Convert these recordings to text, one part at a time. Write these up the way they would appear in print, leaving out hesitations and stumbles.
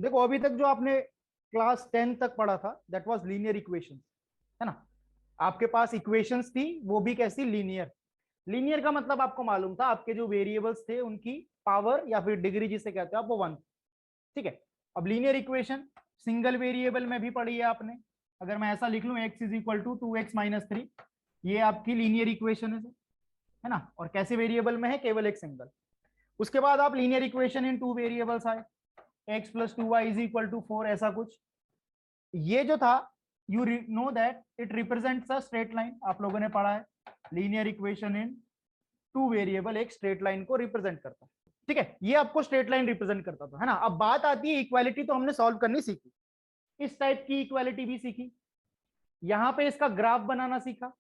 देखो अभी तक जो आपने क्लास 10 तक पढ़ा था दैट वाज लीनियर इक्वेशन, है ना। आपके पास इक्वेशंस थी, वो भी कैसी, लीनियर। लीनियर का मतलब आपको मालूम था, आपके जो वेरिएबल्स थे उनकी पावर या फिर डिग्री जिसे कहते हो आप, वो 1। ठीक है। अब लीनियर इक्वेशन सिंगल वेरिएबल में भी पढ़ी है आपने। अगर मैं ऐसा लिख लूं x is equal to 2x-3, ये आपकी लीनियर इक्वेशन है ना। और कैसे वेरिएबल में है, केवल एक सिंगल। उसके बाद आप linear equation in two variables आए, x plus 2y is equal to 4, ऐसा कुछ। ये जो था, you know that it represents a straight line, आप लोगों ने पढ़ा है। Linear equation in two variable एक स्ट्रेट लाइन को रिप्रेजेंट करता है। ठीक है, ये आपको स्ट्रेट लाइन रिप्रेजेंट करता था, है ना। अब बात आती है इक्वालिटी, तो हमने सॉल्व करनी सीखी, इस टाइप की इक्वालिटी भी सीखी। यहां पे इसका ग्राफ बनाना सीखा।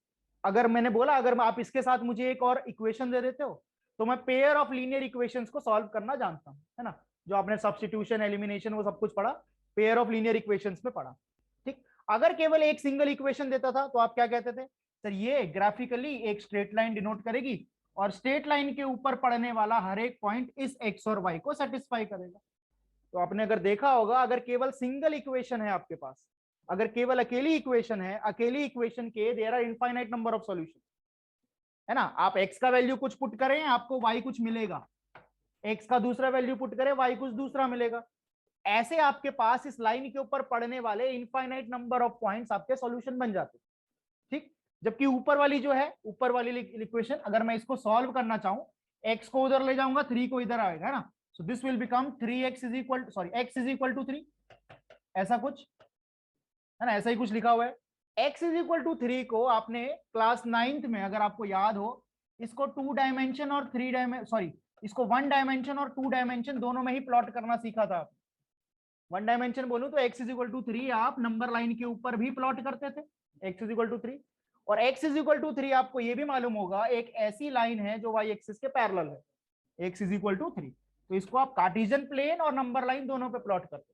अगर मैंने बोला अगर आप इसके साथ मुझे एक और इक्वेशन दे देते हो, तो मैं पेयर ऑफ लीनियर इक्वेशंस को सॉल्व करना जानता हूं, है ना। जो आपने सब्स्टिट्यूशन, एलिमिनेशन, वो सब कुछ पढ़ा, पेयर ऑफ लीनियर इक्वेशंस में पढ़ा। ठीक। अगर केवल एक सिंगल इक्वेशन देता था तो आप क्या कहते थे, सर ये ग्राफिकली एक स्ट्रेट लाइन डिनोट करेगी और स्ट्रेट लाइन के ऊपर पड़ने वाला हर एक पॉइंट इस एक्स और वाई को सेटिस्फाई करेगा। तो आपने अगर देखा होगा, अगर केवल सिंगल इक्वेशन है आपके पास, अगर केवल अकेली इक्वेशन है, अकेली इक्वेशन के there are infinite number of solution, है ना। आप x का वैल्यू कुछ पुट करें, आपको y कुछ मिलेगा। x का दूसरा वैल्यू पुट करें, y कुछ दूसरा मिलेगा। ऐसे आपके पास इस लाइन के ऊपर पड़ने वाले इनफाइनाइट नंबर ऑफ पॉइंट्स आपके सॉल्यूशन बन जाते। ठीक। जबकि ऊपर वाली जो है, ऊपर वाली इक्वेशन, अगर मैं इसको सॉल्व करना चाहूं, x को उधर ले जाऊंगा, 3 को इधर आएगा, है ना। So this will become 3x is equal, sorry, x is equal to 3, ऐसा कुछ, है ना। ऐसा ही कुछ लिखा हुआ है। x इज इक्वल टू 3 को आपने क्लास 9th में, अगर आपको याद हो, इसको 2 डायमेंशन और 3 डायमेंशन, सॉरी, इसको 1 डायमेंशन और 2 डायमेंशन दोनों में ही प्लॉट करना सीखा था। 1 डायमेंशन बोलूं तो x इज इक्वल टू 3 आप नंबर लाइन के ऊपर भी प्लॉट करते थे, x इज इक्वल टू 3। और x इज इक्वल टू 3 आपको ये भी मालूम होगा एक ऐसी लाइन है जो y एक्सिस के पैरेलल है, x इज इक्वल टू 3। तो इसको आप कार्टेशियन प्लेन और नंबर लाइन दोनों पे प्लॉट करते।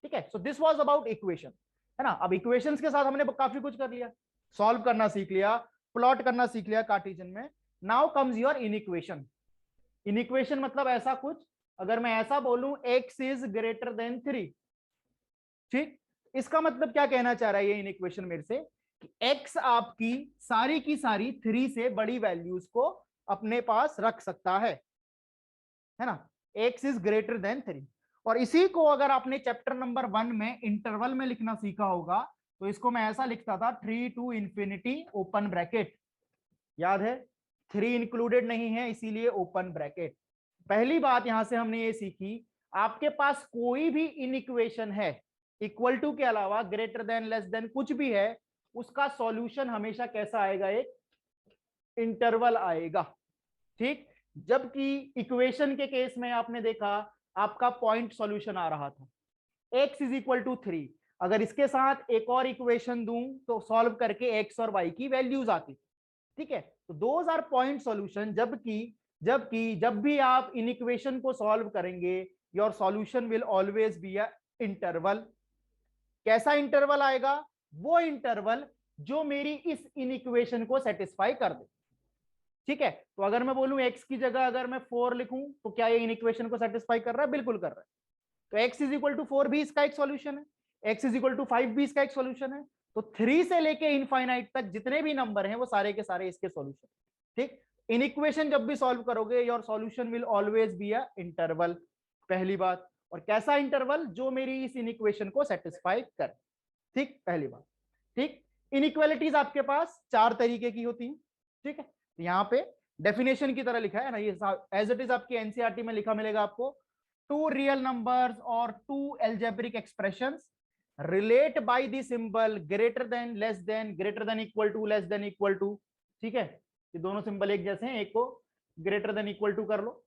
ठीक है। So this was about equation, है ना। अब इक्वेशंस के साथ हमने काफी कुछ कर लिया, सॉल्व करना सीख लिया, प्लॉट करना सीख लिया कार्टेशियन में। Now comes your inequation. Inequation मतलब ऐसा कुछ, अगर मैं ऐसा बोलूं x इज ग्रेटर देन 3, ठीक। इसका मतलब क्या कहना चाह रहा है ये इनइक्वेशन मेरे से, कि x आपकी सारी की सारी 3 से बड़ी वैल्यूज को अपने पास रख सकता है ना। x is greater than 3। और इसी को अगर आपने चैप्टर नंबर 1 में इंटरवल में लिखना सीखा होगा, तो इसको मैं ऐसा लिखता था, 3 टू इंफिनिटी ओपन ब्रैकेट, याद है। 3 इंक्लूडेड नहीं है, इसीलिए ओपन ब्रैकेट। पहली बात यहां से हमने ये सीखी, आपके पास कोई भी इनइक्वेशन है, इक्वल टू के अलावा ग्रेटर देन, लेस देन, कुछ भी है, उसका सॉल्यूशन हमेशा कैसा आएगा, एक इंटरवल आएगा। ठीक। जबकि इक्वेशन के केस में आपने देखा, आपका पॉइंट सॉल्यूशन आ रहा था, x इज इक्वल टू 3। अगर इसके साथ एक और इक्वेशन दूं तो सॉल्व करके x और y की वैल्यूज आती। ठीक है। तो दोज आर पॉइंट सॉल्यूशन। जबकि जबकि जब भी आप इन इक्वेशन को सॉल्व करेंगे, your solution will always be a interval. कैसा इंटरवल आएगा, वो इंटरवल जो मेरी इस इन इक्वेशन को सेटिस्फाई कर दे। ठीक है। तो अगर मैं बोलूं x की जगह अगर मैं 4 लिखूं, तो क्या ये इन इक्वेशन को सेटिस्फाई कर रहा है, बिल्कुल कर रहा है। तो x इज इक्वल टू 4 भी इसका एक सॉल्यूशन है, x इज इक्वल टू 5 भी इसका एक सॉल्यूशन है। तो 3 से लेके इनफाइनाइट तक जितने भी नंबर हैं वो सारे के सारे इसके सॉल्यूशन। ठीक। इन इक्वेशन जब भी सॉल्व करोगे, your solution will always be a interval, पहली बात। और कैसा इंटरवल, जो मेरी इस इन इक्वेशन को सेटिस्फाई करे। ठीक, पहली बात। ठीक। इनइक्वालिटीज आपके पास 4 तरीके की होती हैं। ठीक है। यहाँ पे डेफिनेशन की तरह लिखा है ना, ये एज इट इज आपकी एनसीईआरटी में लिखा मिलेगा आपको, टू रियल नंबर्स और two algebraic expressions relate by the symbol greater than, less than, greater than equal to, less than equal to. ठीक है। ये दोनों सिंबल एक जैसे हैं, एक को ग्रेटर देन इक्वल टू कर लो।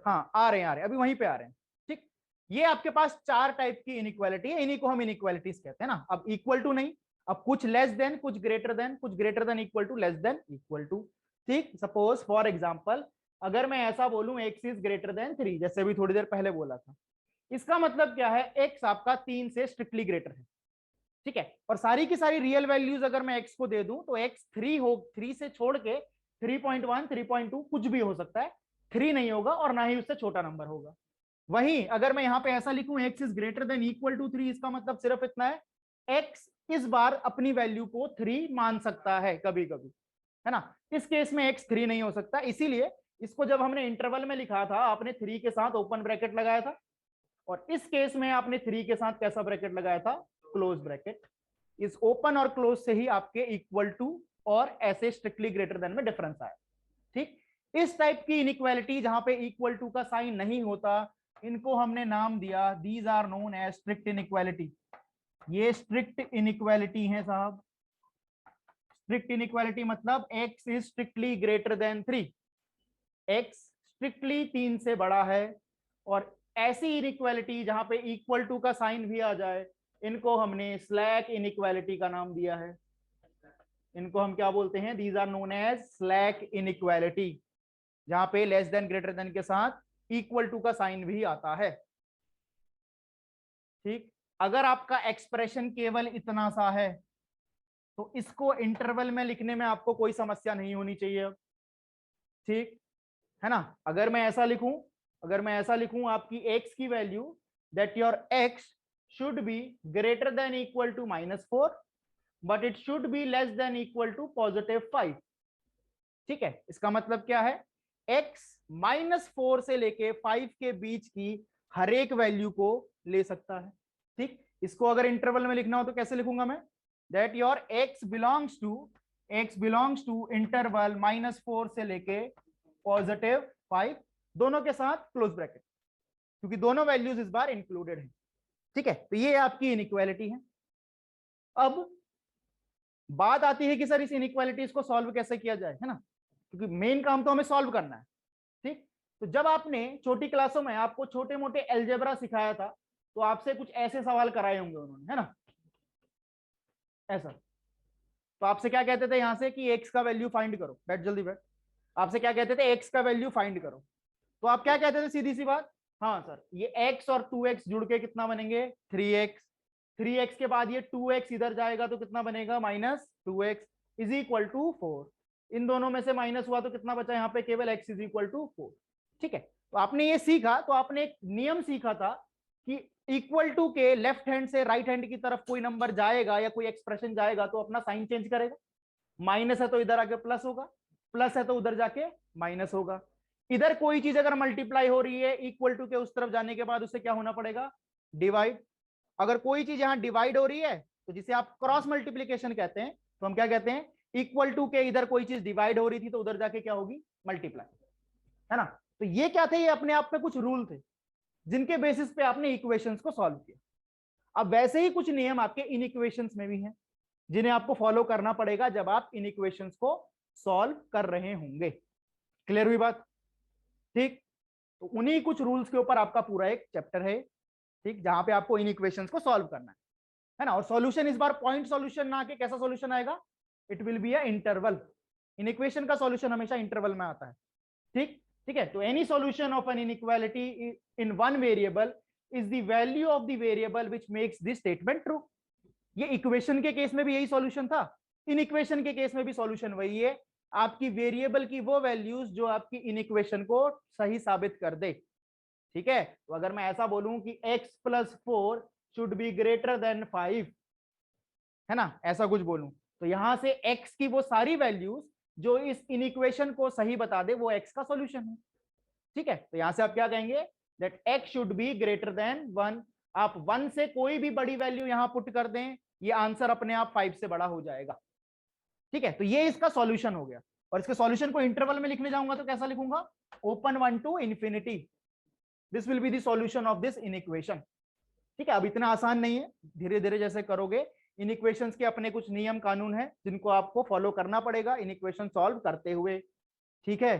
हाँ, आ रहे हैं अभी वहीं पे आ रहे हैं। ठीक। ये आपके पास 4 टाइप की इनइक्वालिटी है, इन्हीं को हम इनइक्वालिटीज कहते हैं ना। अब इक्वल टू नहीं, अब कुछ लेस देन, कुछ ग्रेटर देन, कुछ greater than equal to, less than equal to. ठीक। सपोज फॉर एग्जांपल, अगर मैं ऐसा बोलूं x इज ग्रेटर देन 3, जैसे अभी थोड़ी देर पहले बोला था, इसका मतलब क्या है, x आपका 3 से स्ट्रिक्टली ग्रेटर है। ठीक है। और सारी की सारी रियल वैल्यूज अगर मैं x को दे दूं, तो x 3 हो, 3 से छोड़ के 3.1, 3.2 कुछ भी हो सकता है, 3 नहीं होगा और ना ही उससे छोटा नंबर होगा। वहीं अगर मैं यहाँ पे ऐसा लिखूं x is greater than equal to 3, इसका मतलब सिर्फ इतना है, x इस बार अपनी वैल्यू को 3 मान सकता है कभी कभी, है ना। इस केस में x 3 नहीं हो सकता, इसीलिए इसको जब हमने इंटरवल में लिखा था आपने 3 के साथ ओपन ब्रैकेट लगाया था, और इस केस में आपने 3 के साथ कैसा ब्रैकेट लगाया था, क्लोज ब्रैकेट। इस ओपन और क्लोज से ही आपके इक्वल टू और ऐसे स्ट्रिक्टली ग्रेटर देन में डिफरेंस आया। ठीक, इस टाइप की इनइक्वालिटी जहां पे इक्वल टू का साइन नहीं होता, इनको हमने नाम दिया, these are known as strict inequality. ये स्ट्रिक्ट इनइक्वालिटी है साहब। स्ट्रिक्ट इनइक्वालिटी मतलब x is strictly greater than 3, x strictly 3 से बड़ा है, और ऐसी इनइक्वालिटी जहां पे इक्वल टू का साइन भी आ जाए, इनको हमने स्लैक इनइक्वालिटी का नाम दिया है। इनको हम क्या बोलते हैं, these are known as slack inequality, जहां पे लेस देन ग्रेटर देन के साथ इक्वल टू का साइन भी आता है। ठीक, अगर आपका एक्सप्रेशन केवल इतना सा है तो इसको इंटरवल में लिखने में आपको कोई समस्या नहीं होनी चाहिए। ठीक है ना। अगर मैं ऐसा लिखूं आपकी x की value that your x should be greater than equal to -4 but it should be less than equal to +5। ठीक है, इसका मतलब क्या है, x -4 से लेके 5 के बीच की हर एक वैल्यू को ले सकता है। ठीक, इसको अगर इंटरवल में लिखना हो तो कैसे लिखूंगा मैं, that your x belongs to interval -4 से लेके +5, दोनों के साथ क्लोज ब्रैकेट, क्योंकि दोनों वैल्यूज इस बार इंक्लूडेड है। ठीक है, तो ये आपकी इनइक्वालिटी है। अब बात आती है कि सर इस इनइक्वालिटीज को सॉल्व कैसे किया जाए, है ना, क्योंकि मेन काम तो हमें सॉल्व करना है। ठीक, तो जब आपने छोटी क्लासों में आपको छोटे मोटे एलजेब्रा सिखाया था तो आपसे कुछ ऐसे सवाल कराए होंगे उन्होंने, है ना, ऐसा। तो आपसे क्या कहते थे यहां से कि एक्स का वैल्यू फाइंड करो, बैठ जल्दी बैठ। आपसे क्या कहते थे, एक्स का वैल्यू फाइंड करो, तो आप क्या कहते थे, सीधी सी बात, हाँ सर ये x और 2x जुड़ के कितना बनेंगे, 3x। 3x के बाद ये 2x इधर जाएगा तो कितना बनेगा, -2x इज इक्वल टू 4। इन दोनों में से माइनस हुआ तो कितना बचा यहाँ पे, केवल x इज इक्वल टू 4। ठीक है, तो आपने ये सीखा, तो आपने एक नियम सीखा था कि इक्वल टू के लेफ्ट हैंड से राइट हैंड की तरफ कोई नंबर जाएगा या कोई एक्सप्रेशन जाएगा तो अपना साइन चेंज करेगा। माइनस है तो इधर आके प्लस होगा, प्लस है तो उधर जाके माइनस होगा। इधर कोई चीज अगर मल्टीप्लाई हो रही है इक्वल टू के उस तरफ जाने के बाद उसे क्या होना पड़ेगा, डिवाइड। अगर कोई चीज यहां डिवाइड हो रही है तो जिसे आप क्रॉस मल्टीप्लीकेशन कहते हैं, तो हम क्या कहते हैं, इक्वल टू के इधर कोई चीज डिवाइड हो रही थी तो उधर जाके क्या होगी, मल्टीप्लाई, है ना। तो ये क्या थे, ये अपने आप में कुछ रूल थे जिनके बेसिस पे आपने इक्वेशंस को सॉल्व किया। अब वैसे ही कुछ नियम आपके इन इक्वेशंस में भी हैं जिन्हें आपको फॉलो करना पड़ेगा जब आप इन इक्वेशंस को सॉल्व कर रहे होंगे। क्लियर हुई बात। ठीक, तो उन्हीं कुछ रूल्स के ऊपर आपका पूरा एक चैप्टर है, ठीक, जहां पे आपको इन इक्वेशंस को सॉल्व करना है ना। और सॉल्यूशन इस बार पॉइंट सॉल्यूशन ना आके कैसा सॉल्यूशन आएगा, it will be a interval. Inequation का सॉल्यूशन हमेशा इंटरवल में आता है। ठीक है, तो any solution of an inequality in one variable is the value of the variable which makes this statement true. ये इक्वेशन के केस में भी यही सॉल्यूशन था, इन इक्वेशन के केस में भी सॉल्यूशन वही है, आपकी वेरिएबल की वो वैल्यूज जो आपकी इन इक्वेशन को सही साबित कर दे। ठीक है, तो अगर मैं ऐसा बोलूं कि x + 4 should be greater then 5, है ना, ऐसा कुछ बोलूं, तो यहां से x की वो सारी वैल्यूज जो इस इन इक्वेशन को सही बता दे वो x का सॉल्यूशन है। ठीक है, तो यहां से आप क्या कहेंगे, that x should be greater then 1। आप 1 से कोई भी बड़ी वैल्यू यहां पुट कर दें, ये आंसर अपने आप 5 से बड़ा हो जाएगा। ठीक है, तो ये इसका सॉल्यूशन हो गया। और इसके सॉल्यूशन को इंटरवल में लिखने जाऊंगा तो कैसा लिखूंगा, open 1 to infinity, this will be the solution of this inequation. ठीक है, अब इतना आसान नहीं है, धीरे धीरे जैसे करोगे, इन इक्वेशंस के अपने कुछ नियम कानून है जिनको आपको फॉलो करना पड़ेगा इन इक्वेशन सॉल्व करते हुए। ठीक है,